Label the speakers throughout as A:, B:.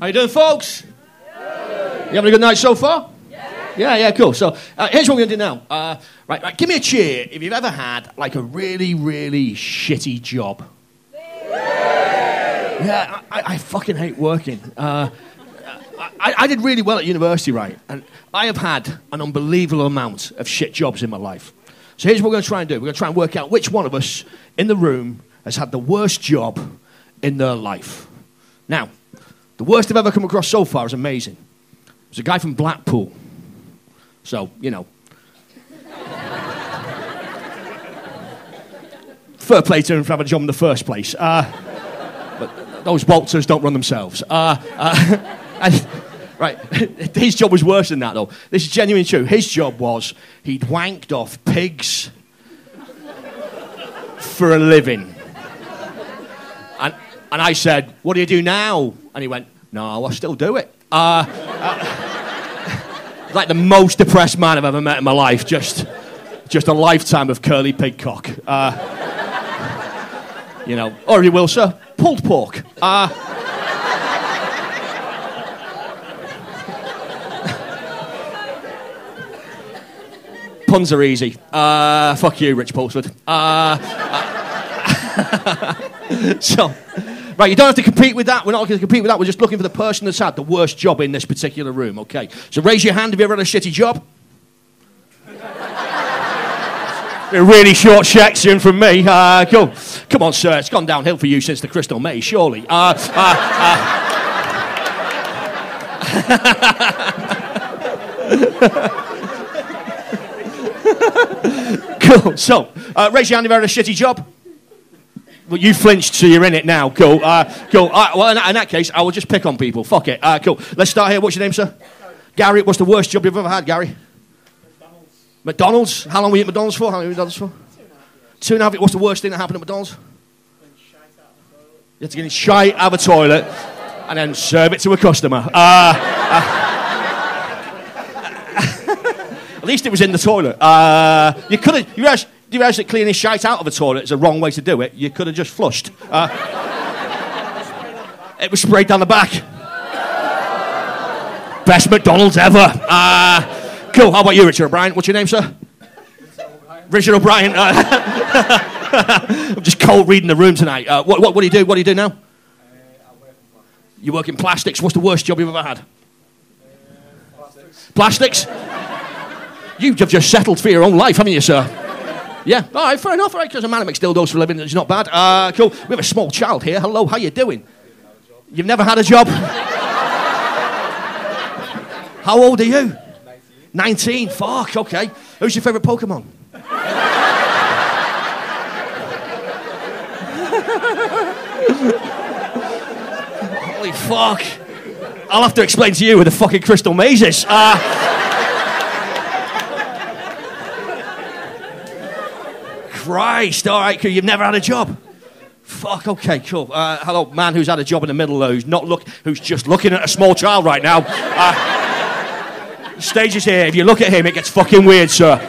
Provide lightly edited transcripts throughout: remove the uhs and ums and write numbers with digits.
A: How you doing, folks? You having a good night so far? Yeah, cool. So here's what we're going to do now. Right, give me a cheer if you've ever had, like, a really, really shitty job. Yeah, I fucking hate working. I did really well at university, right? And I have had an unbelievable amount of shit jobs in my life. So here's what we're going to try and do. We're going to try and work out which one of us in the room has had the worst job in their life. Now, the worst I've ever come across so far is amazing. There's a guy from Blackpool. So, you know. Fair play to him for having a job in the first place. But those Walters don't run themselves. Right, his job was worse than that, though. This is genuinely true. His job was he'd wanked off pigs for a living. And I said, what do you do now? And he went, no, I still do it. Like the most depressed man I've ever met in my life. Just a lifetime of curly pig cock. You know, or you will, sir, pulled pork. Puns are easy. Fuck you, Rich Pulsford. So, right, you don't have to compete with that. We're not going to compete with that. We're just looking for the person that's had the worst job in this particular room, okay? So raise your hand if you ever had a shitty job. A really short section from me. Cool. Come on, sir. It's gone downhill for you since the Crystal Maze, surely. Cool. So, raise your hand if you ever had a shitty job. Well, you flinched, so you're in it now. Cool. Cool. Well, in that case, I will just pick on people. Fuck it. Cool. Let's start here. What's your name, sir? Gary. What's the worst job you've ever had, Gary? McDonald's? How long were you at McDonald's for? How long were you at McDonald's for? 2.5 years. What's the worst thing that happened at McDonald's? You had to get in shite out of a toilet and then serve it to a customer. At least it was in the toilet. You could have. You realize that cleaning shite out of a toilet is the wrong way to do it. You could have just flushed. It was sprayed down the back. Best McDonald's ever. Cool. How about you, Richard O'Brien? What's your name, sir? Richard O'Brien. I'm just cold reading the room tonight. What do you do? What do you do now? You work in plastics. What's the worst job you've ever had? Plastics? You have just settled for your own life, haven't you, sir? Yeah. All right, fair enough. All right, because a man who makes dildos for a living is not bad. Cool. We have a small child here. Hello, how you doing? You've never had a job? How old are you? 19. Fuck, okay. Who's your favourite Pokemon? Holy fuck. I'll have to explain to you where the fucking Crystal Maze is. Christ, all right, cool. You've never had a job? Fuck, okay, cool. Hello, man who's had a job in the middle, who's just looking at a small child right now. Stage is here. If you look at him, it gets fucking weird, sir.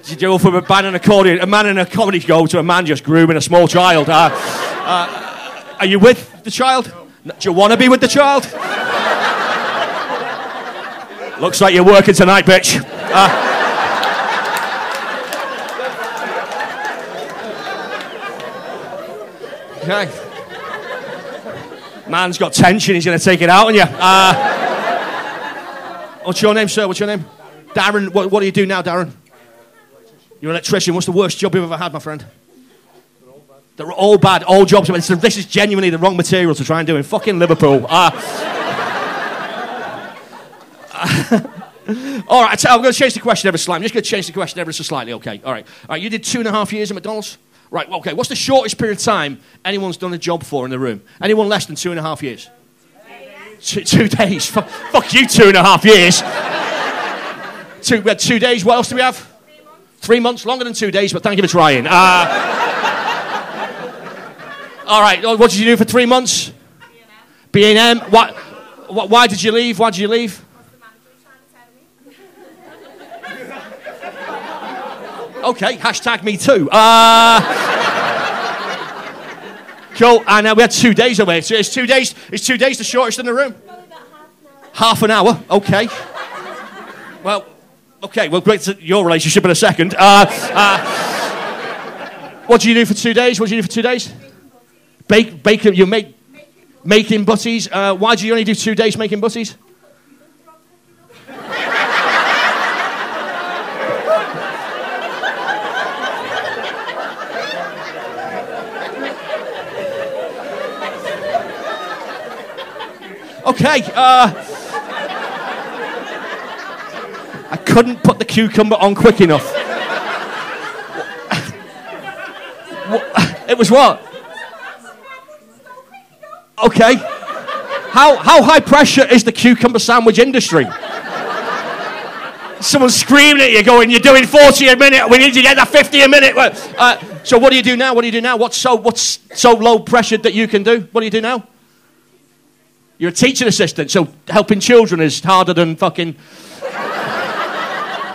A: You go from a man in a comedy show to a man just grooming a small child. Are you with the child? Do you want to be with the child? Looks like you're working tonight, bitch. Okay. Man's got tension. He's going to take it out on you. What's your name, sir? What's your name? Darren. What do you do now, Darren? You're an electrician. What's the worst job you've ever had, my friend? They're all bad. All jobs. This is genuinely the wrong material to try and do in fucking Liverpool. All right, I'm going to change the question ever slightly. I'm just going to change the question ever so slightly, okay? All right, you did 2.5 years at McDonald's? Right, okay. What's the shortest period of time anyone's done a job for in the room? Anyone less than 2.5 years? 2 days. Fuck you, 2.5 years. We had 2 days. What else do we have? 3 months. Longer than 2 days, but thank you for trying. All right, what did you do for 3 months? B&M. Why did you leave? Why did you leave? Okay, hashtag me too. Cool. And we had 2 days away. So is 2 days the shortest in the room?
B: Probably about
A: Half an hour. Okay. Well, okay. We'll get to your relationship in a second. What do you do for 2 days? What do you do for 2 days? Bacon. You make making butties. Why do you only do 2 days making butties? Okay. I couldn't put the cucumber on quick enough. It was what? Okay. How high pressure is the cucumber sandwich industry? Someone's screaming at you going, you're doing 40 a minute, we need to get that 50 a minute. So what do you do now? What's so low pressured that you can do? What do you do now? You're a teaching assistant, so helping children is harder than fucking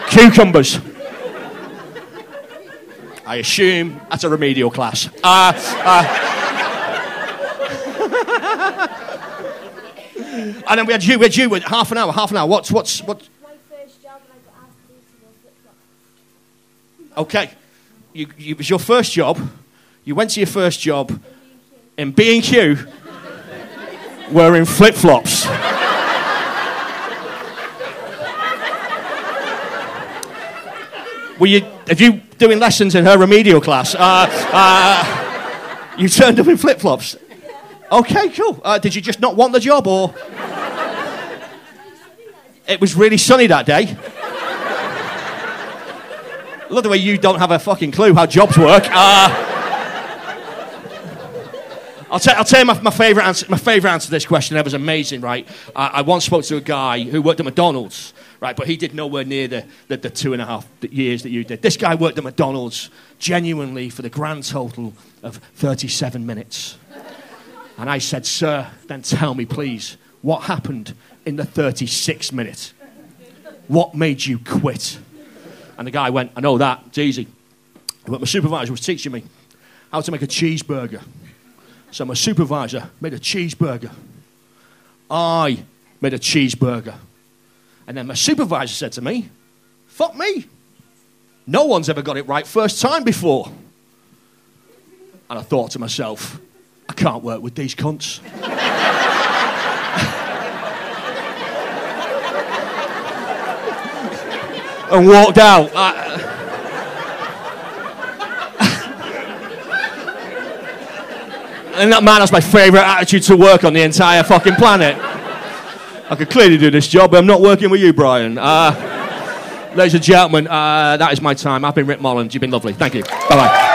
A: cucumbers. I assume that's a remedial class. And then we had you with half an hour. What?
B: my first job, and I got asked to do some more flip-flops.
A: Okay. It was your first job. You went to your first job in B&Q wearing flip-flops. Are you doing lessons in her remedial class? You turned up in flip-flops. Okay, cool. Did you just not want the job, or? It was really sunny that day. I love the way you don't have a fucking clue how jobs work. I'll tell you my favourite answer. My favourite answer to this question. That was amazing, right? I once spoke to a guy who worked at McDonald's, right? But he did nowhere near the 2.5 years that you did. This guy worked at McDonald's genuinely for the grand total of 37 minutes. And I said, sir, then tell me, please, what happened in the 36th minute? What made you quit? And the guy went, I know that, it's easy. But my supervisor was teaching me how to make a cheeseburger. So my supervisor made a cheeseburger. I made a cheeseburger. And then my supervisor said to me, fuck me. No one's ever got it right first time before. And I thought to myself, I can't work with these cunts. And walked out. And that man has my favourite attitude to work on the entire fucking planet. I could clearly do this job, but I'm not working with you, Brian. Ladies and gentlemen, that is my time. I've been Rick Molland. You've been lovely. Thank you. Bye-bye.